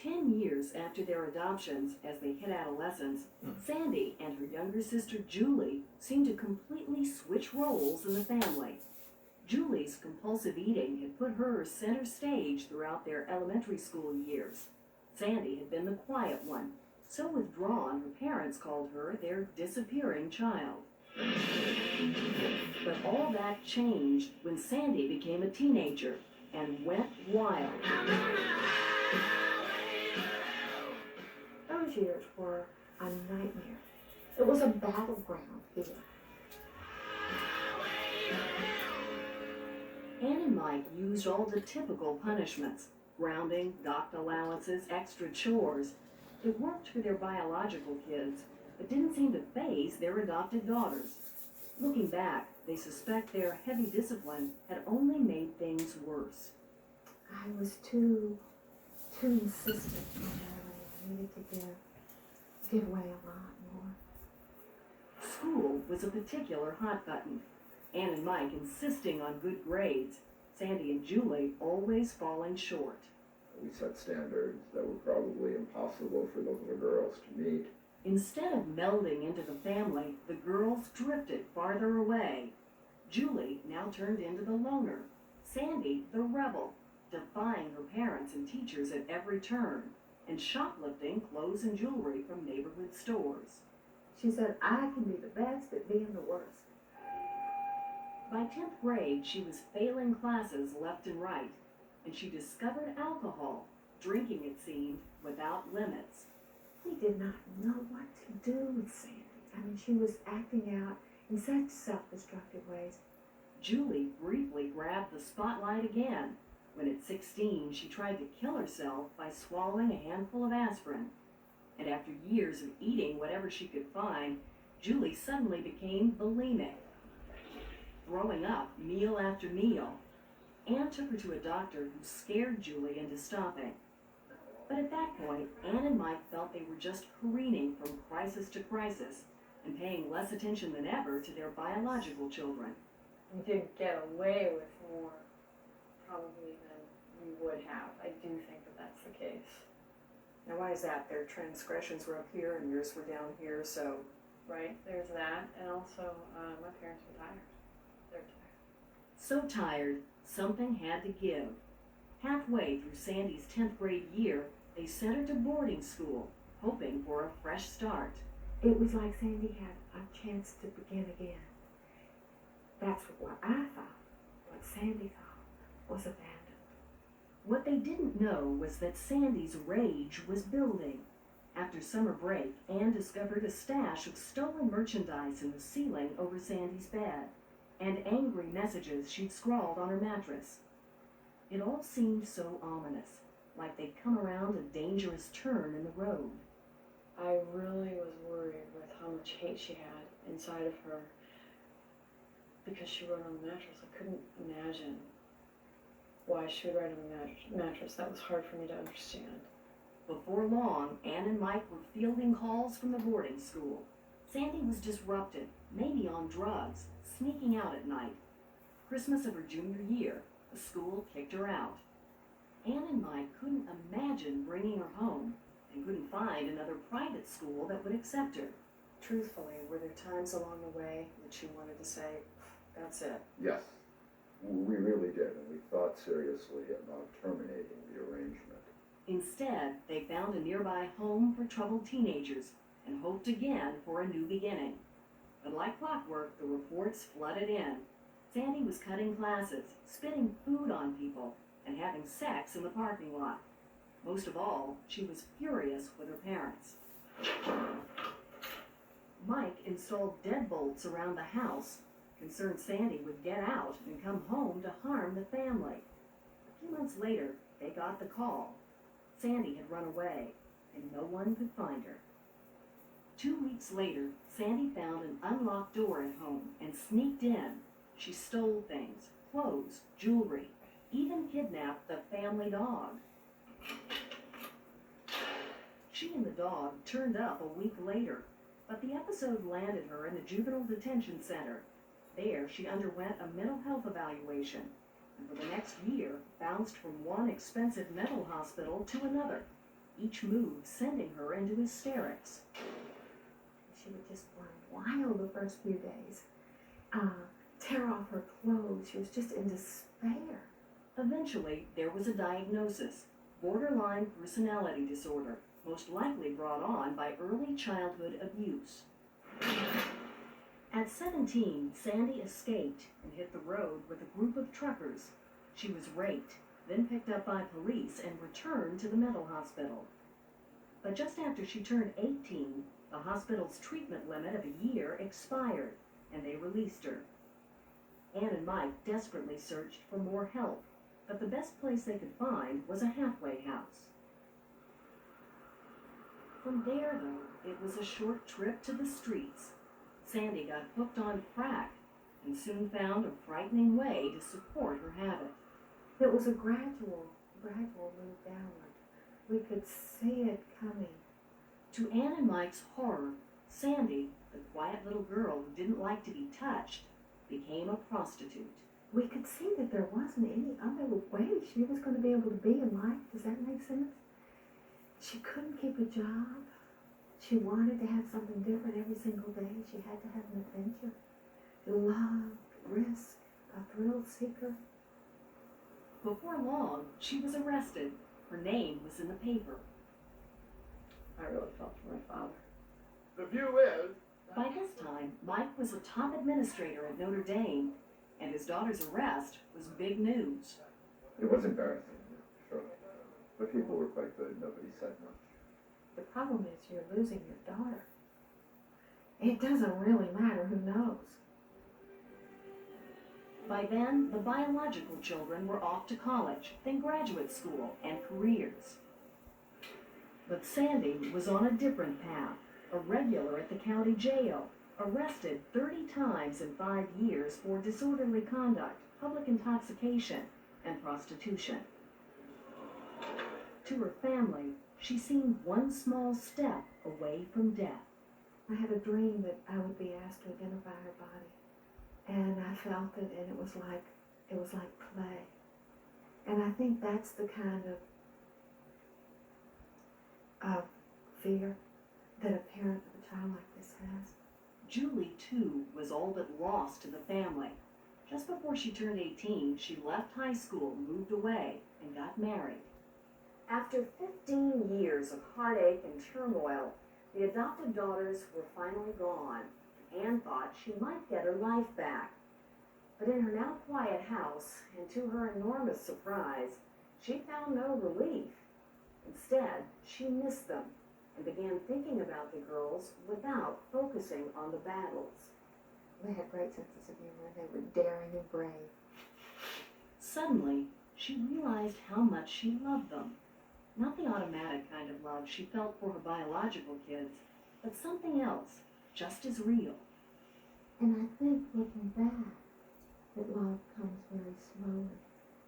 10 years after their adoptions, as they hit adolescence, Sandy and her younger sister Julie seemed to completely switch roles in the family. Julie's compulsive eating had put her center stage throughout their elementary school years. Sandy had been the quiet one, so withdrawn her parents called her their disappearing child. But all that changed when Sandy became a teenager and went wild. Those years were a nightmare. It was a battleground here. Ann and Mike used all the typical punishments: grounding, docked allowances, extra chores. It worked for their biological kids, but didn't seem to faze their adopted daughters. Looking back, they suspect their heavy discipline had only made things worse. I was too insistent. I needed to give away a lot more. School was a particular hot button. Ann and Mike insisting on good grades, Sandy and Julie always falling short. We set standards that were probably impossible for the little girls to meet. Instead of melding into the family, the girls drifted farther away. Julie now turned into the loner, Sandy the rebel, defying her parents and teachers at every turn, and shoplifting clothes and jewelry from neighborhood stores. She said, I can be the best at being the worst. By 10th grade, she was failing classes left and right, and she discovered alcohol, drinking, it seemed, without limits. We did not know what to do with Sandy. I mean, she was acting out in such self-destructive ways. Julie briefly grabbed the spotlight again, when at 16 she tried to kill herself by swallowing a handful of aspirin. And after years of eating whatever she could find, Julie suddenly became bulimic, throwing up meal after meal. Ann took her to a doctor who scared Julie into stopping. But at that point, Ann and Mike felt they were just careening from crisis to crisis and paying less attention than ever to their biological children. You did get away with more, probably, than you would have. I do think that that's the case. Now, why is that? Their transgressions were up here and yours were down here, so... Right, there's that, and also, my parents were tired. They're tired. So tired, something had to give. Halfway through Sandy's 10th grade year, they sent her to boarding school, hoping for a fresh start. It was like Sandy had a chance to begin again. That's what I thought. What Sandy thought was abandoned. What they didn't know was that Sandy's rage was building. After summer break, Ann discovered a stash of stolen merchandise in the ceiling over Sandy's bed, and angry messages she'd scrawled on her mattress. It all seemed so ominous, like they'd come around a dangerous turn in the road. I really was worried with how much hate she had inside of her because she wrote on the mattress. I couldn't imagine why she would write on the mattress. That was hard for me to understand. Before long, Ann and Mike were fielding calls from the boarding school. Sandy was disrupted, maybe on drugs, sneaking out at night. Christmas of her junior year, the school kicked her out. Ann and Mike couldn't imagine bringing her home and couldn't find another private school that would accept her. Truthfully, were there times along the way that you wanted to say, that's it? Yes, we really did, and we thought seriously about terminating the arrangement. Instead, they found a nearby home for troubled teenagers and hoped again for a new beginning. But like clockwork, the reports flooded in. Sandy was cutting classes, spitting food on people, and having sex in the parking lot. Most of all, she was furious with her parents. Mike installed deadbolts around the house, concerned Sandy would get out and come home to harm the family. A few months later, they got the call. Sandy had run away, and no one could find her. 2 weeks later, Sandy found an unlocked door at home and sneaked in. She stole things, clothes, jewelry, even kidnapped the family dog. She and the dog turned up a week later, but the episode landed her in the juvenile detention center. There, she underwent a mental health evaluation, and for the next year, bounced from one expensive mental hospital to another. each move sending her into hysterics. She would just run wild the first few days. Tear off her clothes. She was just in despair. Eventually, there was a diagnosis: borderline personality disorder, most likely brought on by early childhood abuse. At 17, Sandy escaped and hit the road with a group of truckers. She was raped, then picked up by police and returned to the mental hospital. But just after she turned 18, the hospital's treatment limit of a year expired, and they released her. Ann and Mike desperately searched for more help, but the best place they could find was a halfway house. From there, though, it was a short trip to the streets. Sandy got hooked on crack and soon found a frightening way to support her habit. It was a gradual move downward. We could see it coming. To Ann and Mike's horror, Sandy, the quiet little girl who didn't like to be touched, became a prostitute. We could see that there wasn't any other way she was going to be able to be in life. Does that make sense? She couldn't keep a job. She wanted to have something different every single day. She had to have an adventure. Love, risk, a thrill seeker. Before long, she was arrested. Her name was in the paper. I really felt for my father. The view is... By this time, Mike was a top administrator at Notre Dame, and his daughter's arrest was big news. It was embarrassing, sure. But people were quite good. Nobody said much. The problem is you're losing your daughter. It doesn't really matter who knows. By then, the biological children were off to college, then graduate school, and careers. But Sandy was on a different path, a regular at the county jail, arrested 30 times in 5 years for disorderly conduct, public intoxication, and prostitution. To her family, she seemed one small step away from death. I had a dream that I would be asked to identify her body. And I felt it, and it was like play. And I think that's the kind of fear that a parent of a child like this has. Julie, too, was all but lost to the family. Just before she turned 18, she left high school, moved away, and got married. After 15 years of heartache and turmoil, the adopted daughters were finally gone. Anne thought she might get her life back. But in her now quiet house, and to her enormous surprise, she found no relief. Instead, she missed them and began thinking about the girls without focusing on the battles. They had great senses of humor. They were daring and brave. Suddenly, she realized how much she loved them. Not the automatic kind of love she felt for her biological kids, but something else, just as real. And I think, looking back, that love comes very slowly,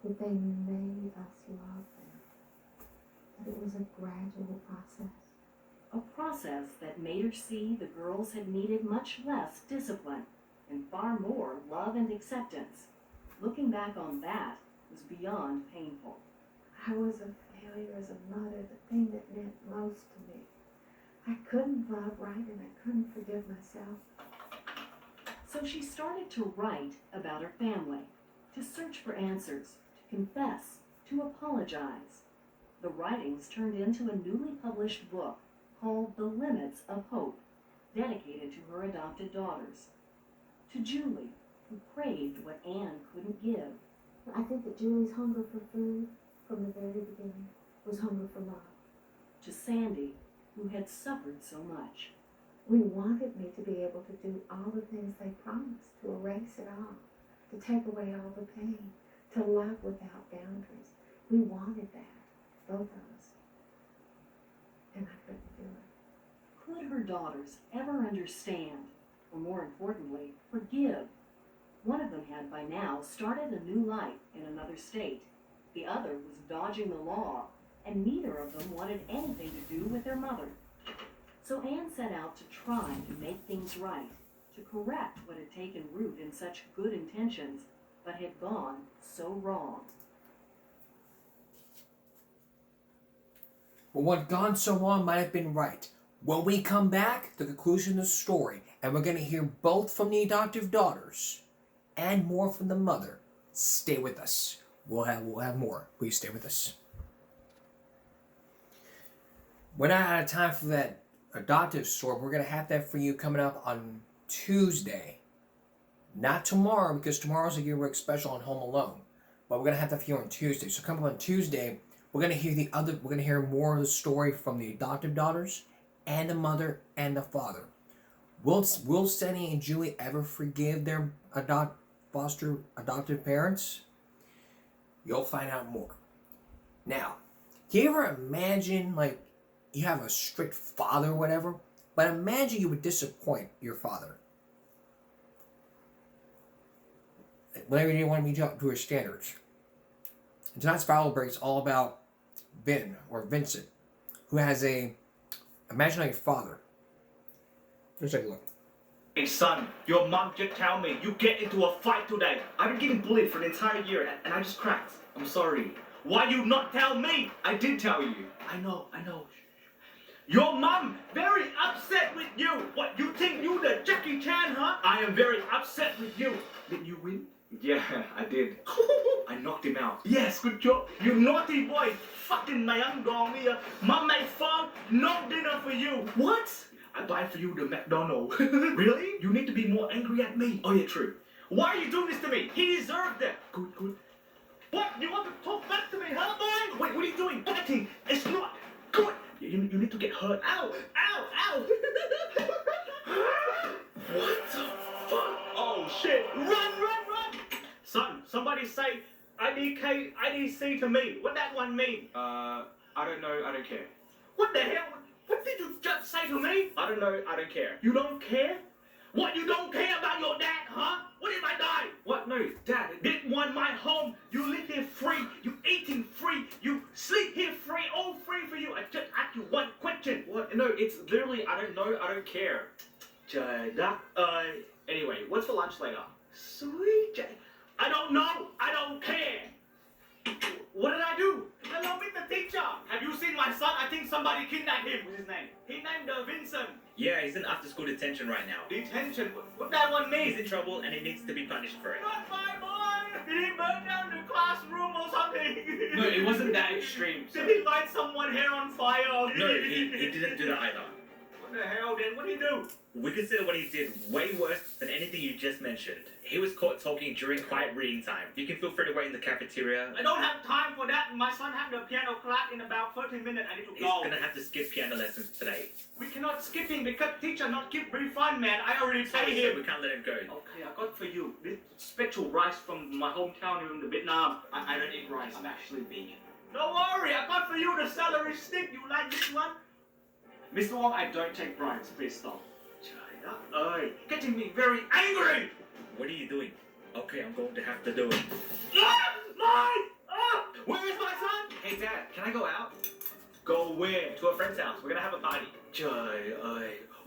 that they made us love them, that it was a gradual process. A process that made her see the girls had needed much less discipline and far more love and acceptance. Looking back on that was beyond painful. I was a failure as a mother, the thing that meant most to me. I couldn't love right, and I couldn't forgive myself. So she started to write about her family, to search for answers, to confess, to apologize. The writings turned into a newly published book called The Limits of Hope, dedicated to her adopted daughters. To Julie, who craved what Anne couldn't give. I think that Julie's hunger for food from the very beginning was hunger for love. To Sandy, who had suffered so much. We wanted me to be able to do all the things they promised, to erase it all, to take away all the pain, to love without boundaries. We wanted that, both of us. And I couldn't do it. Could her daughters ever understand, or more importantly, forgive? One of them had by now started a new life in another state. The other was dodging the law, and neither of them wanted anything to do with their mother. So Anne set out to try to make things right, to correct what had taken root in such good intentions, but had gone so wrong. But what gone so long might have been right. When we come back, the conclusion of the story, and we're going to hear both from the adoptive daughters and more from the mother. Stay with us. We'll have more. Please stay with us. We're not out of time for that adoptive story. We're going to have that for you coming up on Tuesday. Not tomorrow, because tomorrow's a Gear Work special on Home Alone. But we're going to have that for you on Tuesday. So come up on Tuesday, we're going to hear more of the story from the adoptive daughters and the mother and the father. Will Sunny and Julie ever forgive their adoptive parents? You'll find out more. Now, can you ever imagine, like, you have a strict father or whatever, but imagine you would disappoint your father. Whenever you didn't want to meet up to his standards. And tonight's Follow Break is all about Vincent, who has a imaginary father. Let's take a look. Hey son, your mom just tell me you get into a fight today. I've been getting bullied for an entire year and I just cracked. I'm sorry. Why you not tell me? I did tell you. I know. Your mom very upset with you. What, you think you the Jackie Chan, huh? I am very upset with you. Did you win? Yeah, I did. I knocked him out. Yes, good job. You naughty boy. Fucking Mayang Gong here. Mom made fun. No dinner for you. What? I buy for you the McDonald's. Really? You need to be more angry at me. Oh yeah, true. Why are you doing this to me? He deserved it. Good. What? You want to talk back to me, huh, boy? Wait, what are you doing? Batting. It's not good. You need to get hurt. Ow! What the fuck? Oh shit! Run! Son, somebody say IDC to me. What that one mean? I don't know. I don't care. What the hell? What did you just say to me? I don't know. I don't care. You don't care? What? You don't care about your dad, huh? What if I die? What? No, Dad. Didn't want my home. You live here free. You eating free. You sleep here free. All free for you. I just asked you one question. What? No, it's literally I don't know. I don't care. Anyway, what's for lunch later? Sweet J. I don't know. I don't care. What did I do? Hello, Mr. Teacher. Have you seen my son? I think somebody kidnapped him. What's his name? He named Vincent. Yeah, he's in after-school detention right now. Detention? What that one mean? He's in trouble and he needs to be punished for it. Not my boy! Did he burn down the classroom or something? No, it wasn't that extreme. Did he light someone's hair on fire? No, he didn't do that either. What the hell then? What did he do? We consider what he did way worse than anything you just mentioned. He was caught talking during quiet reading time. You can feel free to wait in the cafeteria. I don't have time for that. My son have the piano class in about 30 minutes. I need to go. He's gonna have to skip piano lessons today. We cannot skip him because teacher not give refund, man. I already paid him. So we can't let him go. Okay, I got for you this special rice from my hometown in Vietnam. I don't eat rice. I'm actually vegan. Don't worry, I got for you the celery stick. You like this one? Mr. Wong, I don't take bribes. Please stop. Getting me very angry. What are you doing? Okay, I'm going to have to do it. Where is my son? Hey, Dad, can I go out? Go where? To a friend's house. We're gonna have a party.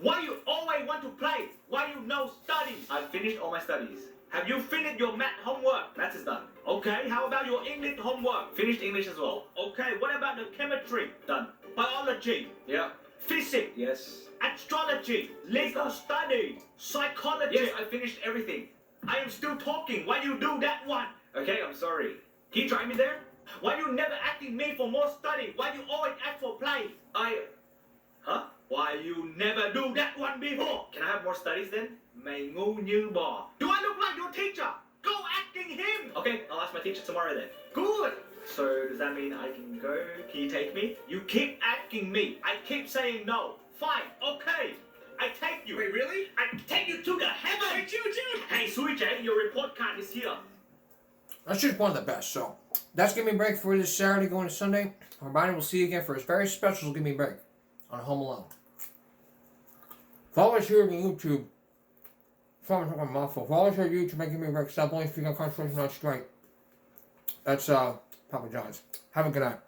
Why you always want to play? Why you no study? I finished all my studies. Have you finished your math homework? Math is done. Okay, how about your English homework? Finished English as well. Okay, what about the chemistry? Done. Biology? Yeah. Physics? Yes. Astrology? Legal study? Psychology? Yes, I finished everything. I am still talking. Why you do that one? Okay, I'm sorry. Can you drive me there? Why you never asking me for more study? Why you always ask for play? Huh? Why you never do that one before? Can I have more studies then? Mày ngu như bò. Do I look like your teacher? Go asking him! Okay, I'll ask my teacher tomorrow then. Good! So does that mean I can go? Can you take me? You keep asking me. I keep saying no. Fine, okay. I take you. Wait, really? I take you to the heaven. Hey, Choo-choo! Hey, Sui J, your report card is here. That's just one of the best. So that's Give Me a Break for this Saturday going to Sunday. Everybody will see you again for his very special Give Me a Break on Home Alone. Follow us here on YouTube. Follow us here on YouTube and Give Me a Break. Stop only speaking on concentration on strike. That's Papa John's. Have a good night.